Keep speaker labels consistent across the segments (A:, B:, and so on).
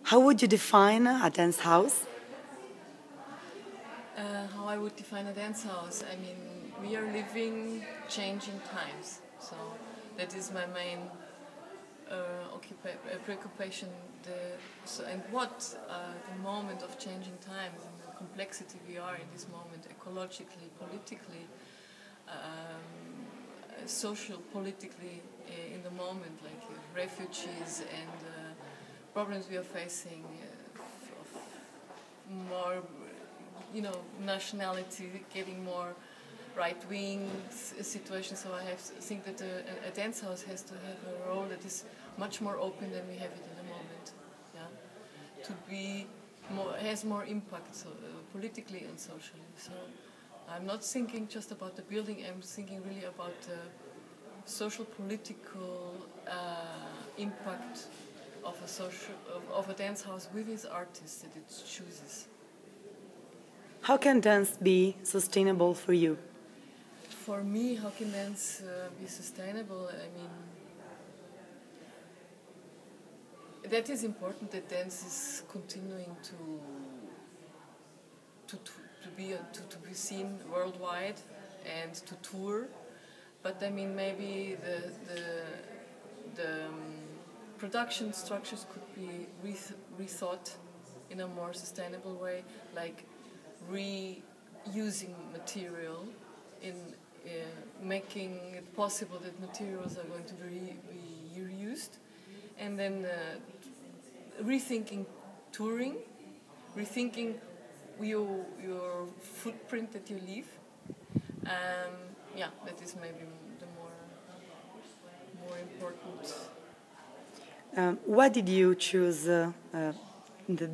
A: How would you define a dance house?
B: How I would define a dance house? I mean, we are living changing times, so that is my main preoccupation. And what the moment of changing times and the complexity we are in this moment, ecologically, politically, social, politically, in the moment, like refugees and problems we are facing of more, nationality, getting more right-wing situation. So I think that a dance house has to have a role that is much more open than we have it in the moment. Yeah, to be more, has more impact politically and socially. So I'm not thinking just about the building. I'm thinking really about the social political impact of a dance house with its artists that it chooses.
A: How can dance be sustainable for you?
B: For me, how can dance be sustainable? I mean, that is important that dance is continuing to be seen worldwide and to tour. But I mean, maybe the production structures could be rethought in a more sustainable way, like reusing material in making it possible that materials are going to be reused, and then rethinking touring, rethinking your footprint that you leave. Yeah, that is maybe the more important.
A: Why did you choose the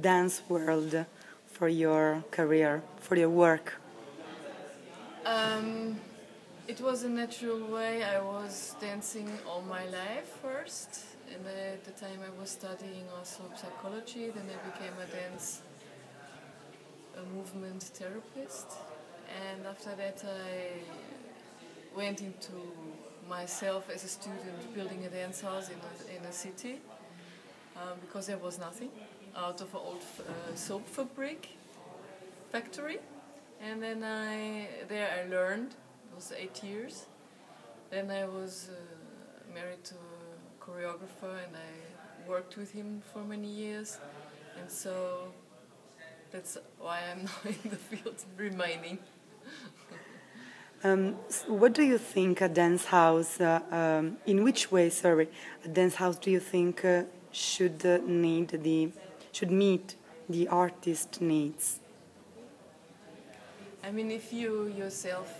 A: dance world for your career, for your work?
B: It was a natural way. I was dancing all my life first, and at the time I was studying also psychology. Then I became a movement therapist, and after that I went into myself as a student building a dance house in a city because there was nothing out of an old soap factory. And then I learned. It was 8 years. Then I was married to a choreographer, and I worked with him for many years. And so that's why I'm now in the field remaining.
A: What do you think a dance house, in which way, sorry, a dance house do you think should meet the artist needs?
B: I mean, if you yourself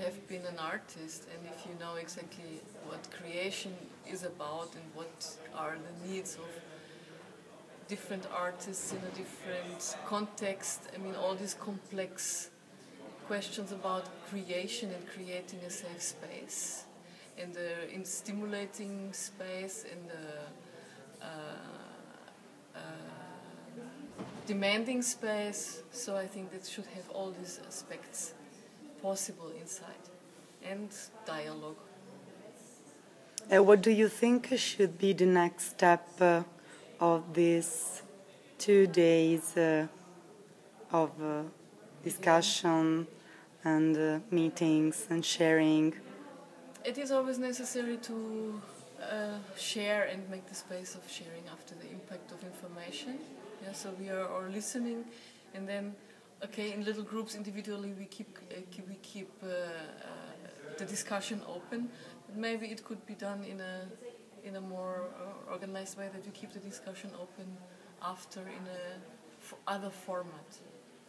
B: have been an artist, and if you know exactly what creation is about and what are the needs of different artists in a different context, I mean, all these complex questions about creation and creating a safe space, and in stimulating space, and demanding space. So I think that should have all these aspects possible inside, and dialogue.
A: What do you think should be the next step of these 2 days of discussion and meetings and sharing?
B: It is always necessary to share and make the space of sharing after the impact of information. Yeah, so we are all listening, and then, okay, in little groups, individually, we keep the discussion open. But maybe it could be done in a more organized way, that we keep the discussion open after in other format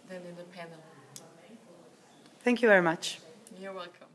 B: than in a panel.
A: Thank you very much.
B: You're welcome.